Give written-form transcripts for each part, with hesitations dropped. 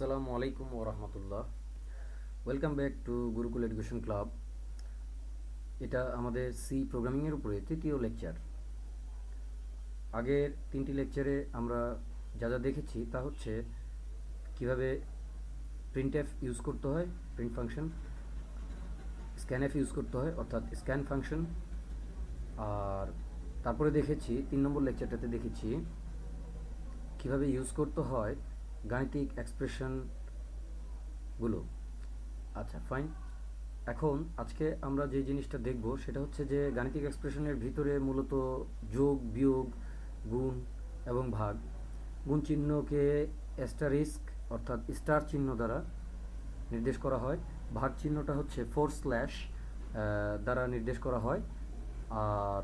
আসসালামু আলাইকুম ওয়া রাহমাতুল্লাহ। Welcome back to Gurukul education club. এটা আমাদের সি প্রোগ্রামিংয়ের উপরে তৃতীয় লেকচার। আগের তিনটি লেকচারে আমরা যা যা দেখেছি তা হচ্ছে কিভাবে প্রিন্টএফ ইউজ করতে হয়, প্রিন্ট ফাংশন, স্ক্যানএফ ইউজ করতে হয় অর্থাৎ স্ক্যান ফাংশন, আর তারপরে দেখেছি 3 নম্বর লেকচারটাতে দেখেছি কিভাবে ইউজ করতে হয় গাণিতিক এক্সপ্রেশনগুলো। আচ্ছা, ফাইন। এখন আজকে আমরা যে জিনিসটা দেখব সেটা হচ্ছে যে গাণিতিক এক্সপ্রেশনের ভিতরে মূলত যোগ, বিয়োগ, গুণ এবং ভাগ। গুণ চিহ্নকে অ্যাস্টারিস্ক অর্থাৎ স্টার চিহ্ন দ্বারা নির্দেশ করা হয়। ভাগ চিহ্নটা হচ্ছে ফোর স্ল্যাশ দ্বারা নির্দেশ করা হয়। আর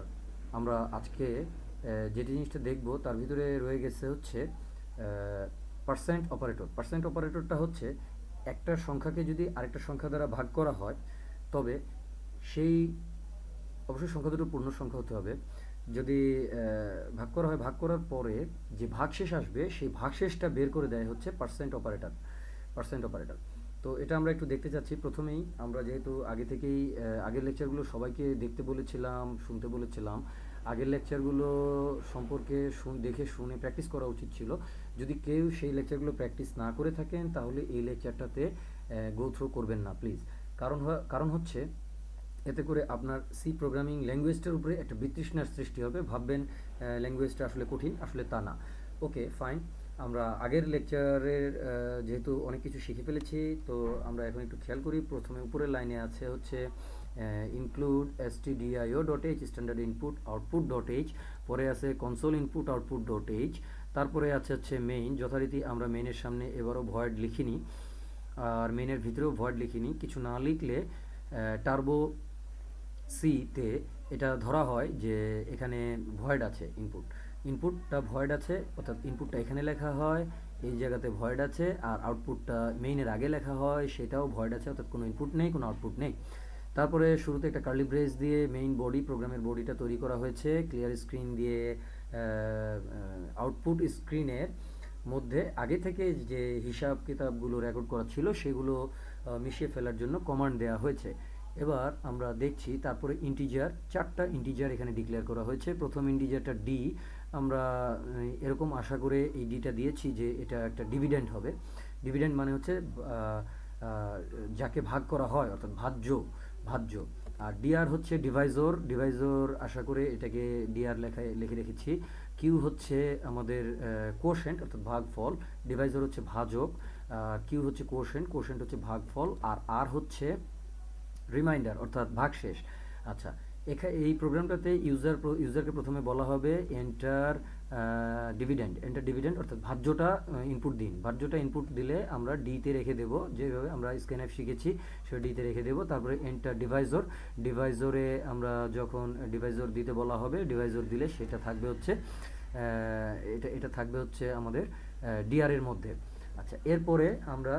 আমরা আজকে যে জিনিসটা দেখব তার ভিতরে রয়ে গেছে হচ্ছে পার্সেন্ট অপারেটর। পার্সেন্ট অপারেটরটা হচ্ছে একটা সংখ্যাকে যদি আরেকটা সংখ্যা দ্বারা ভাগ করা হয়, তবে সেই অবশ্যই সংখ্যা দুটো পূর্ণ সংখ্যা হতে হবে। যদি ভাগ করা হয়, ভাগ করার পরে যে ভাগশেষ আসবে সেই ভাগশেষটা বের করে দেয় হচ্ছে পার্সেন্ট অপারেটর। পার্সেন্ট অপারেটর, তো এটা আমরা একটু দেখতে চাচ্ছি। প্রথমেই আমরা যেহেতু আগে থেকেই আগের লেকচারগুলো সবাইকে দেখতে বলেছিলাম, শুনতে বলেছিলাম, আগের লেকচারগুলো সম্পর্কে দেখে শুনে প্র্যাকটিস করা উচিত ছিল। যদি কেউ সেই লেকচারগুলো প্র্যাকটিস না করে থাকেন তাহলে এই লেকচারটাতে গো থ্রু করবেন না প্লিজ। কারণ হচ্ছে এতে করে আপনার সি প্রোগ্রামিং ল্যাঙ্গুয়েজটার উপরে একটা বিতৃষ্ণার সৃষ্টি হবে। ভাববেন ল্যাঙ্গুয়েজটা আসলে কঠিন, আসলে তা না। ওকে, ফাইন। আমরা আগের লেকচারের যেহেতু অনেক কিছু শিখে ফেলেছি, তো আমরা এখন একটু খেয়াল করি। প্রথমে উপরের লাইনে আছে হচ্ছে include stdio.h standard input output dot H, পরে আছে console input output dot H, তারপরে আছে হচ্ছে মেইন। যথারীতি আমরা মেইনের সামনে এবারও ভয়েড লিখিনি, আর মেইনের ভিতরেও ভয়েড লিখিনি। কিছু না লিখলে টার্বো সিতে এটা ধরা হয় যে এখানে ভয়েড আছে। ইনপুটটা ভয়েড আছে, অর্থাৎ ইনপুটটা এখানে লেখা হয়, এই জায়গাতে ভয়েড আছে, আর আউটপুটটা মেইনের আগে লেখা হয়, সেটাও ভয়েড আছে, অর্থাৎ কোনো ইনপুট নেই, কোনো আউটপুট নেই। তারপরে শুরুতে একটা কার্লি ব্রেস দিয়ে মেইন বডি, প্রোগ্রামের বডিটা তৈরি করা হয়েছে। ক্লিয়ার স্ক্রিন দিয়ে আউটপুট স্ক্রিনের মধ্যে আগে থেকে যে হিসাব কিতাবগুলো রেকর্ড করা ছিল সেগুলো মিশিয়ে ফেলার জন্য কমান্ড দেওয়া হয়েছে। এবার আমরা দেখছি তারপরে ইন্টিজার, 4টা ইন্টিজার এখানে ডিক্লেয়ার করা হয়েছে। প্রথম ইন্টিজারটা ডি, আমরা এরকম আশা করে এই ডিটা দিয়েছি যে এটা একটা ডিভিডেন্ড হবে। ডিভিডেন্ড মানে হচ্ছে যাকে ভাগ করা হয়, অর্থাৎ ভাজ্য। আর ডিআর হচ্ছে ডিভাইজর আশা করে এটাকে ডিআর লিখে রেখেছি। কিউ হচ্ছে আমাদের কোশেন্ট অর্থাৎ ভাগফল, ডিভাইজর হচ্ছে ভাজক, কিউ হচ্ছে কোশেন্ট হচ্ছে ভাগফল, আর আর হচ্ছে রিমাইন্ডার অর্থাৎ ভাগশেষ। আচ্ছা, এই প্রোগ্রামটাতে ইউজারকে প্রথমে বলা হবে এন্টার ডিভিডেন্ড অর্থাৎ ভাজ্যটা ইনপুট দিন। ভাজ্যটা ইনপুট দিলে আমরা ডিতে রেখে দেব, যেভাবে আমরা স্ক্যানএফ শিখেছি সেটা ডিতে রেখে দেব। তারপরে এন্টার ডিভাইজরে আমরা যখন ডিভাইজর দিতে বলা হবে, ডিভাইজর দিলে সেটা থাকবে হচ্ছে এটা থাকবে হচ্ছে আমাদের ডিআর এর মধ্যে। আচ্ছা, এরপরে আমরা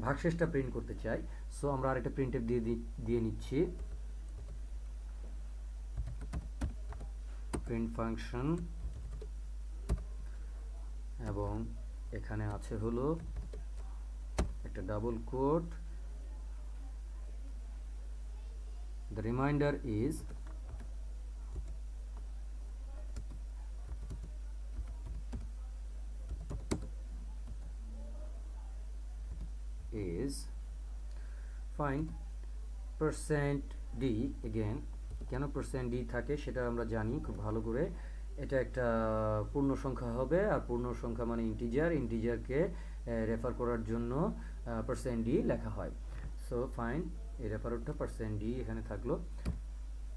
ভাগশেষটা প্রিন্ট করতে চাই, সো আমরা আরেকটা প্রিন্টএফ দিয়ে নিচ্ছি, প্রিন্ট ফাংশন, এবং এখানে আছে হলো একটা double quote, the remainder is fine percent D. Again, কেন পার্সেন্ট ডি থাকে সেটা আমরা জানি খুব ভালো করে। এটা একটা পূর্ণ সংখ্যা হবে, আর পূর্ণ সংখ্যা মানে ইন্টিজারকে রেফার করার জন্য পার্সেন্ট ডি লেখা হয়। সো ফাইন, এই রেফারটা পার্সেন্ট ডি এখানে থাকলো।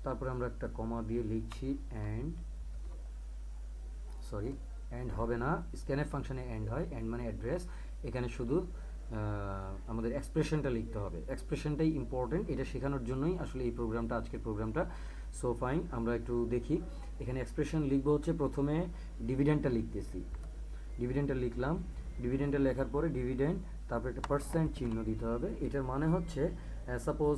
তারপরে আমরা একটা কমা দিয়ে লিখছি এন্ড হবে না, স্ক্যানএফ ফাংশনে এন্ড হয়, এন্ড মানে অ্যাড্রেস। এখানে শুধু আমাদের এক্সপ্রেশনটা লিখতে হবে, এক্সপ্রেশনটাই ইম্পর্টেন্ট, এটা শেখানোর জন্যই আসলে এই প্রোগ্রামটা, আজকের প্রোগ্রামটা। সো ফাইন, আমরা একটু দেখি। এখানে এক্সপ্রেশন লিখবো হচ্ছে প্রথমে ডিভিডেন্ডটা লিখতেছি, ডিভিডেন্ডটা লিখলাম। ডিভিডেন্ডটা লেখার পরে ডিভিডেন্ড, তারপরে একটা পার্সেন্ট চিহ্ন দিতে হবে। এটার মানে হচ্ছে সাপোজ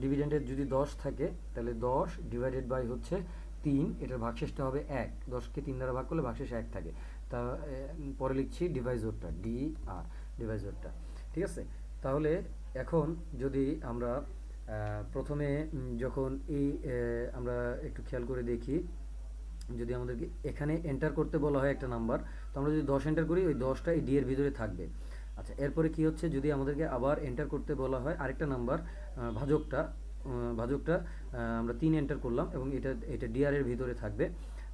ডিভিডেন্ডের যদি 10 থাকে তাহলে 10 ডিভাইডেড বাই হচ্ছে 3, এটার ভাগশেষটা হবে 1। 10কে 3 দ্বারা ভাগ করলে ভাগশেষ 1 থাকে। তা পরে লিখছি ডিভাইজরটা ডি আর ডিভাইসরটা, ঠিক আছে। তাহলে এখন যদি আমরা প্রথমে যখন এই আমরা একটু খেয়াল করে দেখি, যদি আমাদেরকে এখানে এন্টার করতে বলা হয় একটা নাম্বার, তো আমরা যদি 10 এন্টার করি ওই 10টা এই ডি এর ভিতরে থাকবে। আচ্ছা, এরপরে কি হচ্ছে, যদি আমাদেরকে আবার এন্টার করতে বলা হয় আরেকটা নাম্বার, ভাজকটা আমরা 3 এন্টার করলাম এবং এটা এটা ডিআর এর ভিতরে থাকবে।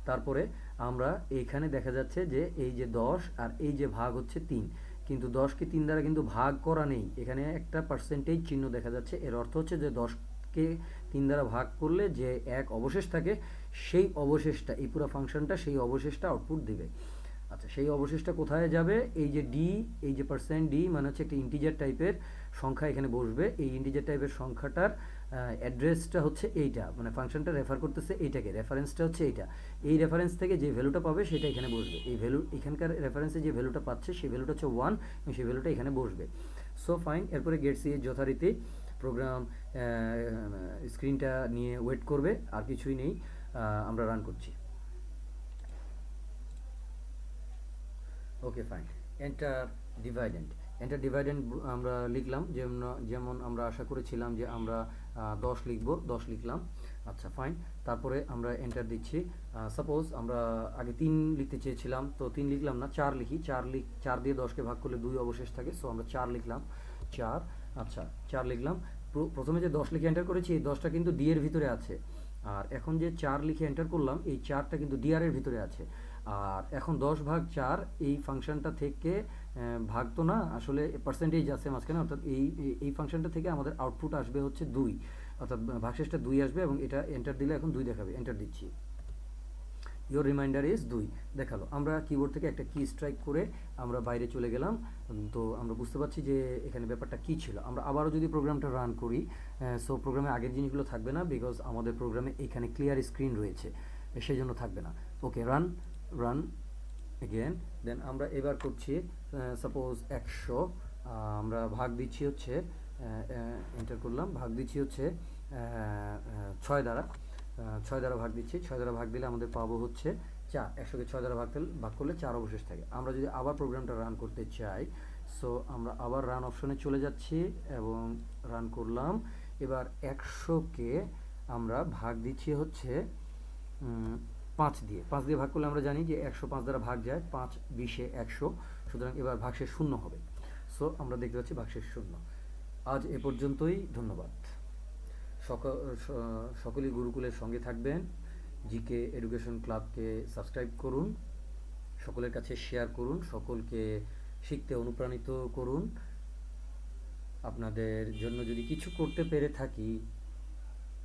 তারপরে আমরা এইখানে দেখা যাচ্ছে যে এই যে 10 আর এই যে ভাগ হচ্ছে 3, কিন্তু 10কে 3 দ্বারা কিন্তু ভাগ করা নেই, এখানে একটা পার্সেন্টেজ চিহ্ন দেখা যাচ্ছে। এর অর্থ হচ্ছে যে 10কে 3 দ্বারা ভাগ করলে যে এক অবশেষ থাকে, সেই অবশেষটা, এই পুরো ফাংশনটা সেই অবশেষটা আউটপুট দিবে। আচ্ছা, সেই অবশেষটা কোথায় যাবে, এই যে ডি, এই যে পার্সেন্ট ডি মানে হচ্ছে একটা ইন্টিজার টাইপের সংখ্যা এখানে বসবে। এই ইন্টিজার টাইপের সংখ্যাটার অ্যাড্রেসটা হচ্ছে এইটা, মানে ফাংশনটা রেফার করতেছে এইটাকে, রেফারেন্সটা হচ্ছে এইটা। এই রেফারেন্স থেকে যে ভ্যালুটা পাবে সেটা এখানে বসবে। এই ভ্যালু, এখানকার রেফারেন্সে যে ভ্যালুটা পাচ্ছে সেই ভ্যালুটা হচ্ছে 1 এবং সেই ভ্যালুটা এখানে বসবে। সো ফাইন, এরপরে গেট সি যথারীতি প্রোগ্রাম স্ক্রিনটা নিয়ে ওয়েট করবে, আর কিছুই নেই। আমরা রান করছি। Okay fine, enter dividend. Enter dividend আমরা লিখলাম, যেমন আমরা আশা করেছিলাম যে আমরা 10 লিখব, 10 লিখলাম। আচ্ছা ফাইন, তারপরে আমরা এন্টার দিচ্ছি। সাপোজ আমরা আগে 3 লিখতে চেয়েছিলাম, তো 3 লিখলাম না, 4 লিখি। 4 দিয়ে 10কে ভাগ করলে 2 অবশেষ থাকে, সো আমরা 4 লিখলাম। 4, আচ্ছা 4 লিখলাম। প্রথমে যে 10 লিখে এন্টার করেছি এই 10টা কিন্তু ডি এর ভিতরে আছে, আর এখন যে 4 লিখে এন্টার করলাম এই 4টা কিন্তু ডিআর এর ভিতরে আছে। আর এখন 10/4 এই ফাংশনটা থেকে ভাগ তো না, আসলে পার্সেন্টেজ আছে মাঝখানে, অর্থাৎ এই ফাংশনটা থেকে আমাদের আউটপুট আসবে হচ্ছে 2, অর্থাৎ ভাগশেষটা 2 আসবে এবং এটা এন্টার দিলে এখন 2 দেখাবে। এন্টার দিচ্ছি, ইওর রিমাইন্ডার ইজ 2 দেখালো। আমরা কিবোর্ড থেকে একটা কি স্ট্রাইক করে আমরা বাইরে চলে গেলাম। তো আমরা বুঝতে পারছি যে এখানে ব্যাপারটা কী ছিল। আমরা আবারও যদি প্রোগ্রামটা রান করি, সো প্রোগ্রামে আগের জিনিসগুলো থাকবে না, বিকজ আমাদের প্রোগ্রামে এখানে ক্লিয়ার স্ক্রিন রয়েছে, সেই জন্য থাকবে না। ওকে, রান এগেন। দেন আমরা এবার করছি সাপোজ 100, আমরা ভাগ দিচ্ছি হচ্ছে, এন্টার করলাম, ভাগ দিচ্ছি হচ্ছে 6 দ্বারা। 6 দ্বারা ভাগ দিচ্ছি, 6 দ্বারা ভাগ দিলে আমাদের পাবো হচ্ছে 4। 100কে 6 দ্বারা ভাগ করলে 4 অবশেষ থাকে। আমরা যদি আবার প্রোগ্রামটা রান করতে চাই, সো আমরা আবার রান অপশনে চলে যাচ্ছি এবং রান করলাম। এবার 100কে আমরা ভাগ দিচ্ছি হচ্ছে 5 দিয়ে। 5 দিয়ে ভাগ করলে আমরা জানি যে 100 5 দ্বারা ভাগ যায়, 5 20 100, সুতরাং এবার ভাগশেষ 0 হবে। সো আমরা দেখতে পাচ্ছি ভাগশেষ 0। আজ এ পর্যন্তই, ধন্যবাদ। সকলেই গুরুকুলের সঙ্গে থাকবেন। জিকে এডুকেশন ক্লাবকে সাবস্ক্রাইব করুন, সকলের কাছে শেয়ার করুন, সকলকে শিখতে অনুপ্রাণিত করুন। আপনাদের জন্য যদি কিছু করতে পেরে থাকি,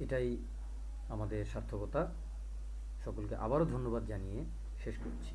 এটাই আমাদের সার্থকতা। সকলকে আবারও ধন্যবাদ জানিয়ে শেষ করছি।